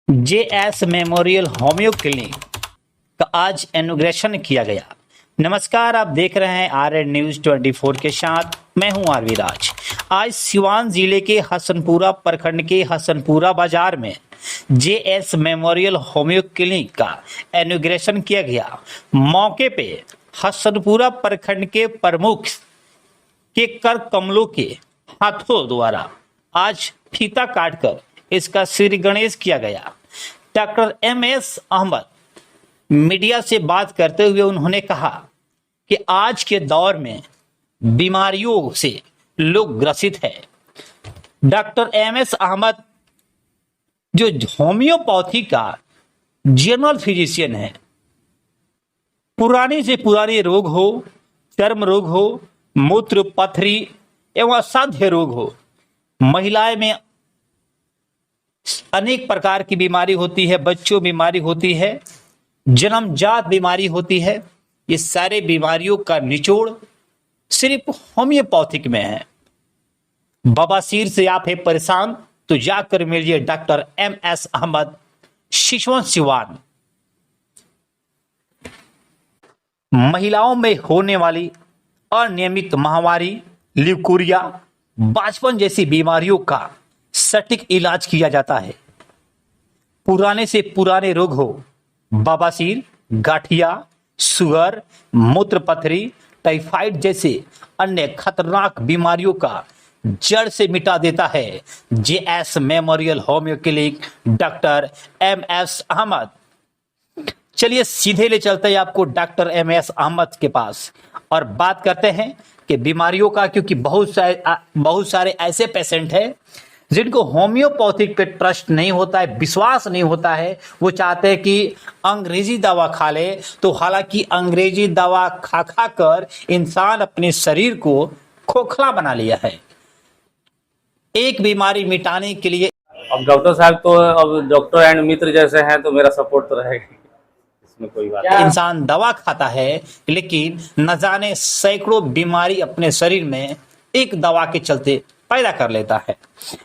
JS memorial homeo clinic का आज inauguration किया गया। नमस्कार, आप देख रहे हैं आरएन न्यूज 24 के साथ मैं हूं आरवी राज। आज सिवान जिले के हसनपुरा प्रखंड के हसनपुरा बाजार में जेएस मेमोरियल होम्यो क्लिनिक का इनॉग्रेशन किया गया। मौके पे हसनपुरा प्रखंड के प्रमुख के कर कमलों के हाथों द्वारा आज फीता काटकर इसका श्री गणेश किया गया। डॉक्टर एमएस अहमद मीडिया से बात करते हुए उन्होंने कहा कि आज के दौर में बीमारियों से लोग ग्रसित है। डॉक्टर एमएस अहमद जो होम्योपैथी का जनरल फिजिशियन है, पुराने से पुराने रोग हो, चर्म रोग हो, मूत्र पथरी एवं असाध्य रोग हो, महिलाएं में अनेक प्रकार की बीमारी होती है, बच्चों बीमारी होती है, जन्मजात बीमारी होती है। ये सारे बीमारियों का निचोड़ सिर्फ होम्योपैथिक में है। बवासीर से आप है परेशान तो जाकर मिलिए डॉक्टर एमएस अहमद, शिशुवन सिवान। महिलाओं में होने वाली अनियमित महामारी, ल्यूकोरिया, बांझपन जैसी बीमारियों का सटीक इलाज किया जाता है। पुराने से पुराने रोग हो, बवासीर, गठिया, शुगर, मूत्र पथरी, टाइफाइड जैसे अन्य खतरनाक बीमारियों का जड़ से मिटा देता है JS memorial homeo clinic doctor MS Ahmad. चलिए सीधे ले चलते हैं आपको डॉक्टर एमएस अहमद के पास और बात करते हैं कि बीमारियों का, क्योंकि बहुत सारे ऐसे पेशेंट हैं जिनको होम्योपैथिक पे ट्रस्ट नहीं होता है, विश्वास नहीं होता है। वो चाहते हैं कि अंग्रेजी दवा खा ले, तो हालांकि अंग्रेजी दवा खा खा कर इंसान अपने शरीर को खोखला बना लिया है। एक बीमारी मिटाने के लिए अब डॉक्टर साहब तो अब डॉक्टर एंड मित्र जैसे हैं, तो मेरा सपोर्ट तो रहेगा, इसमें कोई बात नहीं। इंसान दवा खाता है लेकिन न जाने सैकड़ों बीमारी अपने शरीर में एक दवा के चलते पैदा कर लेता है।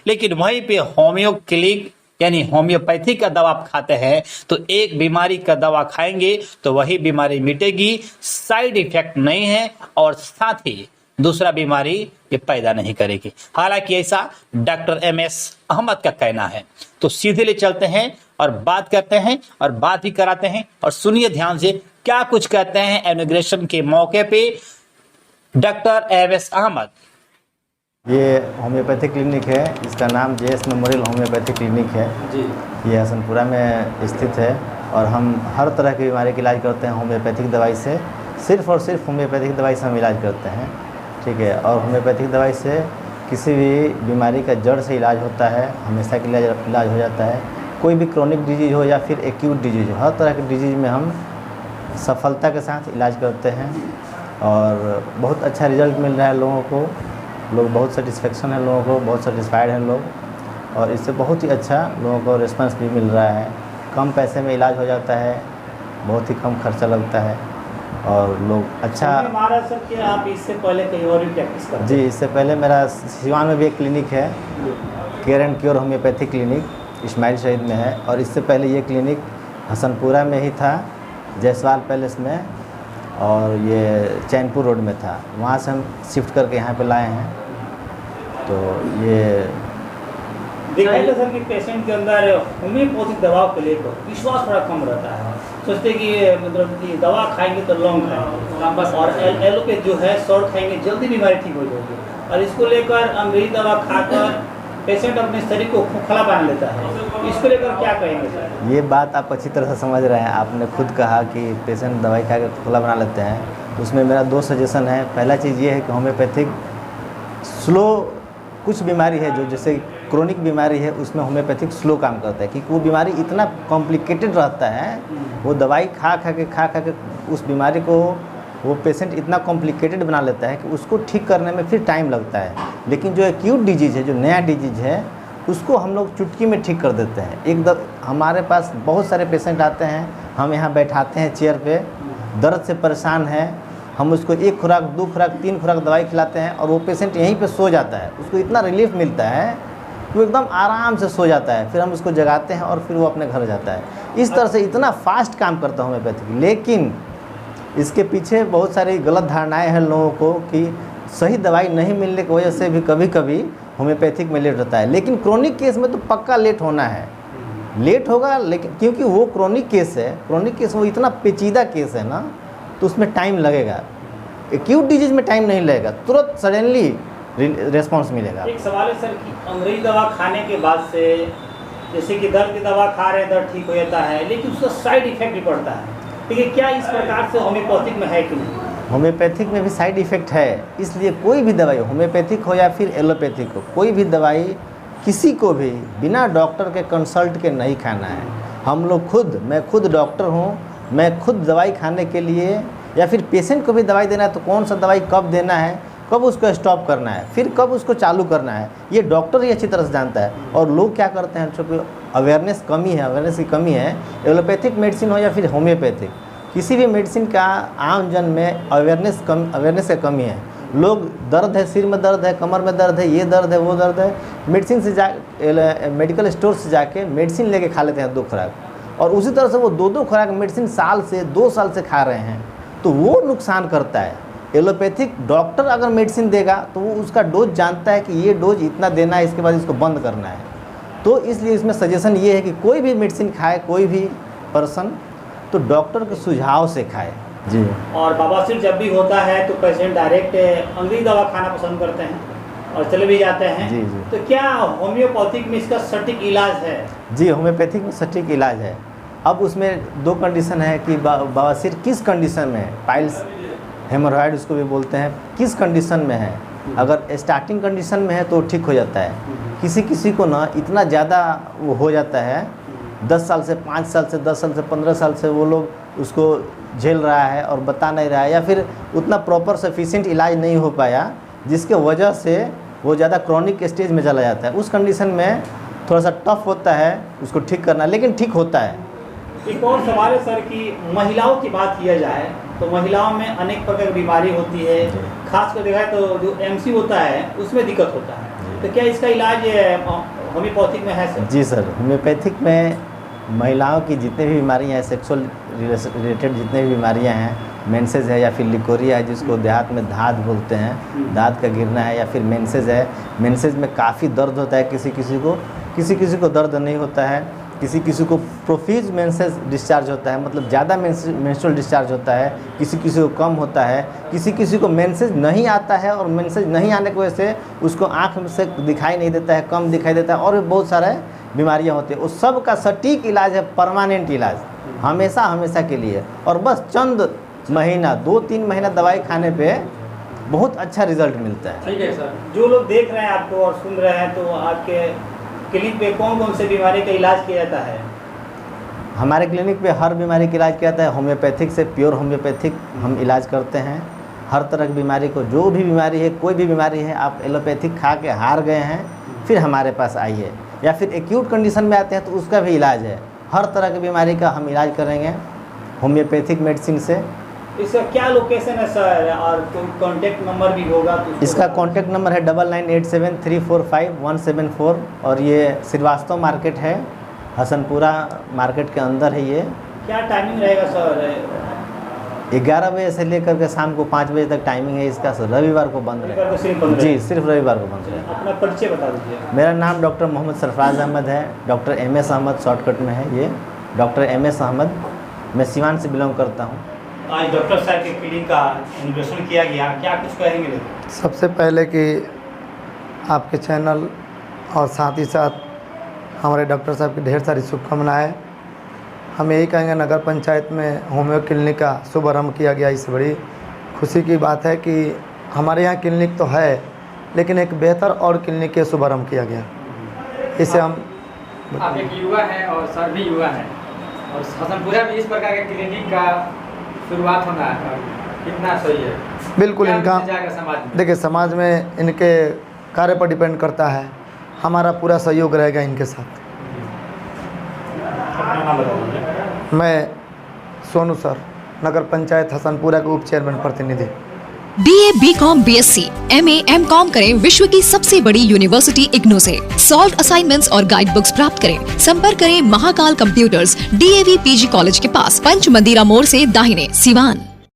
लेकिन वहीं पे होम्यो क्लिनिक यानी होम्योपैथी का दवा आप खाते हैं तो एक बीमारी का दवा खाएंगे तो वही बीमारी मिटेगी, साइड इफेक्ट नहीं है और साथ ही दूसरा बीमारी ये पैदा नहीं करेगी। हालांकि ऐसा डॉक्टर एमएस अहमद का कहना है। तो सीधे ले चलते हैं और बात करते हैं और बात भी कराते हैं और सुनिए ध्यान से क्या कुछ कहते हैं इनॉग्रेशन के मौके पे डॉक्टर एमएस अहमद। ये होम्योपैथी क्लिनिक है, इसका नाम जेएस मेमोरियल होम्योपैथी क्लिनिक है जी। ये हसनपुरा में स्थित है और हम हर तरह की बीमारी का इलाज करते हैं होम्योपैथिक दवाई से। सिर्फ और सिर्फ होम्योपैथिक दवाई से हम इलाज करते हैं, ठीक है। और होम्योपैथिक दवाई से किसी भी बीमारी का जड़ से इलाज होता है, हमेशा के लिए इलाज हो जाता है। कोई भी क्रॉनिक डिजीज हो या फिर एक्यूट डिजीज हो, हर तरह के डिजीज में हम सफलता के साथ इलाज करते हैं और बहुत अच्छा रिजल्ट मिल रहा है लोगों को। लोग बहुत सेटिस्फेक्शन है, लोगों को बहुत सेटिस्फाइड हैं लोग और इससे बहुत ही अच्छा लोगों को रिस्पांस भी मिल रहा है। कम पैसे में इलाज हो जाता है, बहुत ही कम खर्चा लगता है और लोग अच्छा। हमारा सर कि आप इससे पहले कहीं और भी प्रैक्टिस करते हैं? जी, इससे पहले मेरा सिवान में भी एक क्लिनिक है, care and cure homeopathic clinic Ismail Shaheed में है। और इससे पहले ये क्लिनिक हसनपुरा में ही था, जयसवाल पैलेस में, और ये चैनपुर रोड में था। वहाँ से हम शिफ्ट करके यहाँ पे लाए हैं। तो ये देखा है सर कि पेशेंट के अंदर होम्योपैथिक दवाओं को लेकर विश्वास थोड़ा कम रहता है। सोचते कि मतलब कि दवा खाएंगे तो लॉन्ग खाएंगे बस, और एलोपैथी जो है शॉर्ट खाएंगे जल्दी बीमारी ठीक हो जाएगी। और इसको लेकर अंग्रेजी दवा खाकर पेशेंट अपने शरीर को खोखला बना लेता है। इसको लेकर क्या कहेंगे सर? ये बात आप अच्छी तरह से समझ रहे हैं। आपने खुद कहा कि पेशेंट दवाई खा कर खोखला बना लेते हैं। उसमें मेरा 2 सजेशन है। पहला चीज़ ये है कि होम्योपैथिक स्लो, कुछ बीमारी है जो जैसे क्रोनिक बीमारी है उसमें होम्योपैथिक स्लो काम करता है, क्योंकि वो बीमारी इतना कॉम्प्लिकेटेड रहता है। वो दवाई खा खा के उस बीमारी को वो पेशेंट इतना कॉम्प्लिकेटेड बना लेता है कि उसको ठीक करने में फिर टाइम लगता है। लेकिन जो एक्यूट डिजीज़ है, जो नया डिजीज़ है, उसको हम लोग चुटकी में ठीक कर देते हैं। हमारे पास बहुत सारे पेशेंट आते हैं, हम यहाँ बैठाते हैं चेयर पे, दर्द से परेशान है, हम उसको 1 खुराक 2 खुराक 3 खुराक दवाई खिलाते हैं और वो पेशेंट यहीं पे सो जाता है। उसको इतना रिलीफ मिलता है कि वो एकदम आराम से सो जाता है, फिर हम उसको जगाते हैं और फिर वो अपने घर जाता है। इस तरह से इतना फास्ट काम करता है होम्योपैथिक। लेकिन इसके पीछे बहुत सारी गलत धारणाएं हैं लोगों को कि सही दवाई नहीं मिलने की वजह से भी कभी कभी होम्योपैथिक में लेट होता है। लेकिन क्रोनिक केस में तो पक्का लेट होना है, लेट होगा, लेकिन क्योंकि वो क्रोनिक केस है, क्रोनिक केस वो इतना पेचीदा केस है ना, तो उसमें टाइम लगेगा। एक्यूट डिजीज में टाइम नहीं लगेगा, तुरंत सडनली रिस्पॉन्स मिलेगा। एक सवाल है सर कि अंग्रेजी दवा खाने के बाद से, जैसे कि दर्द की दवा खा रहे हैं, दर्द ठीक हो जाता है, लेकिन उसका साइड इफेक्ट भी पड़ता है, ठीक है, क्या इस प्रकार से होम्योपैथिक में है कि नहीं? होम्योपैथिक में भी साइड इफ़ेक्ट है, इसलिए कोई भी दवाई, होम्योपैथिक हो या फिर एलोपैथिक हो, कोई भी दवाई किसी को भी बिना डॉक्टर के कंसल्ट के नहीं खाना है। हम लोग खुद, मैं खुद डॉक्टर हूँ, मैं खुद दवाई खाने के लिए या फिर पेशेंट को भी दवाई देना है तो कौन सा दवाई कब देना है, कब उसको स्टॉप करना है, फिर कब उसको चालू करना है, ये डॉक्टर ही अच्छी तरह से जानता है। और लोग क्या करते हैं, चूँकि अवेयरनेस कमी है, अवेयरनेस की कमी है, एलोपैथिक मेडिसिन हो या फिर होम्योपैथिक, किसी भी मेडिसिन का आम जन में अवेयरनेस की कमी है। लोग दर्द है, सिर में दर्द है, कमर में दर्द है, ये दर्द है, वो दर्द है, मेडिसिन से मेडिकल स्टोर से जाके मेडिसिन लेके खा लेते हैं 2 खुराक, और उसी तरह से वो 2 खुराक मेडिसिन साल से 2 साल से खा रहे हैं, तो वो नुकसान करता है। एलोपैथिक डॉक्टर अगर मेडिसिन देगा तो वो उसका डोज जानता है कि ये डोज इतना देना है, इसके बाद इसको बंद करना है। तो इसलिए इसमें सजेशन ये है कि कोई भी मेडिसिन खाए, कोई भी पर्सन, तो डॉक्टर के सुझाव से खाए जी। और बवासीर जब भी होता है तो पेशेंट डायरेक्ट अंग्रेजी दवा खाना पसंद करते हैं और चले भी जाते हैं जी जी। तो क्या होम्योपैथिक में इसका सटीक इलाज है? जी, होम्योपैथिक में सटीक इलाज है। अब उसमें 2 कंडीशन है कि बवासीर किस कंडीशन में है, पाइल्स हेमोरॉयड उसको भी बोलते हैं, किस कंडीशन में है। अगर स्टार्टिंग कंडीशन में है तो ठीक हो जाता है, किसी किसी को ना इतना ज़्यादा वो हो जाता है, 10 साल से 5 साल से 10 साल से 15 साल से वो लोग उसको झेल रहा है और बता नहीं रहा है, या फिर उतना प्रॉपर सफिशिएंट इलाज नहीं हो पाया, जिसके वजह से वो ज़्यादा क्रॉनिक स्टेज में चला जाता है। उस कंडीशन में थोड़ा सा टफ होता है उसको ठीक करना, लेकिन ठीक होता है। एक और सवाल है सर कि महिलाओं की बात किया जाए तो महिलाओं में अनेक प्रकार की बीमारी होती है, खासकर देखा तो जो MC होता है उसमें दिक्कत होता है, तो क्या इसका इलाज होम्योपैथिक में है सर? जी सर, होम्योपैथिक में महिलाओं की जितनी भी बीमारियाँ हैं, सेक्सुअल रिलेटेड जितनी भी बीमारियाँ हैं, मेंसेज है या फिर लिकोरिया है जिसको देहात में दाद बोलते हैं, दाद का गिरना है, या फिर मेंसेज है, मेंसेज में काफ़ी दर्द होता है, किसी किसी को दर्द नहीं होता है, किसी को प्रोफीज मेंसेज डिस्चार्ज होता है, मतलब ज़्यादा मेंस्ट्रुअल डिस्चार्ज होता है, किसी को कम होता है, किसी को मेंसेज नहीं आता है, और मेंसेज नहीं आने की वजह से उसको आँख में से दिखाई नहीं देता है, कम दिखाई देता है, और भी बहुत सारे बीमारियां होती है। उस सब का सटीक इलाज है परमानेंट इलाज, हमेशा के लिए, और बस चंद महीना 2-3 महीना दवाई खाने पे बहुत अच्छा रिजल्ट मिलता है। ठीक है सर, जो लोग देख रहे हैं आपको और सुन रहे हैं, तो आपके क्लिनिक पे कौन कौन से बीमारी का इलाज किया जाता है? हमारे क्लिनिक पे हर बीमारी का इलाज किया जाता है। होम्योपैथिक से प्योर होम्योपैथिक हम इलाज करते हैं हर तरह की बीमारी को। जो भी बीमारी है, कोई भी बीमारी है, आप एलोपैथिक खा के हार गए हैं, फिर हमारे पास आइए, या फिर एक्यूट कंडीशन में आते हैं तो उसका भी इलाज है। हर तरह की बीमारी का हम इलाज करेंगे होम्योपैथिक मेडिसिन से। इसका क्या लोकेशन है सर, और कोई कॉन्टैक्ट नंबर भी होगा तो इसका कॉन्टैक्ट नंबर है 9987345174, और ये श्रीवास्तव मार्केट है, हसनपुरा मार्केट के अंदर है। ये क्या टाइमिंग रहेगा सर? 11 बजे से लेकर के शाम को 5 बजे तक टाइमिंग है इसका। रविवार को बंद रविवार को सिर्फ रहेगा बंद जी, सिर्फ रविवार को बंद रहेगा। अपना परिचय बता दीजिए। मेरा नाम डॉक्टर मोहम्मद सरफराज अहमद है, डॉक्टर MS अहमद शॉर्टकट में है ये, डॉक्टर MS अहमद। मैं सिवान से बिलोंग करता हूँ। आज डॉक्टर साहब के क्लिनिक का इनोग्रेशन किया गया, क्या कुछ कहेंगे? सबसे पहले कि आपके चैनल और साथ ही साथ हमारे डॉक्टर साहब की ढेर सारी शुभकामनाएं। हम यही कहेंगे, नगर पंचायत में होम्यो क्लिनिक का शुभारम्भ किया गया, इससे बड़ी खुशी की बात है कि हमारे यहाँ क्लिनिक तो है, लेकिन एक बेहतर और क्लिनिक के शुभारम्भ किया गया। इसे हम आप एक युवा हैं और सर भी युवा हैं, और हसनपुरा में इस प्रकार के क्लिनिक का शुरुआत होना है, कितना सही है? बिल्कुल इनका समाज में देखिए, समाज में इनके कार्य पर डिपेंड करता है, हमारा पूरा सहयोग रहेगा इनके साथ। अपना नाम बता दीजिए। मैं सोनू सर, नगर पंचायत हसनपुरा के उप चेयरमैन प्रतिनिधि। BA, BCom, BSc, MA, MCom करें विश्व की सबसे बड़ी यूनिवर्सिटी इग्नू से। सॉल्व असाइनमेंट्स और गाइड बुक्स प्राप्त करें। संपर्क करें Mahakal computers, DAV PG college के पास, पंच मंदिरा मोड़ से दाहिने, सिवान।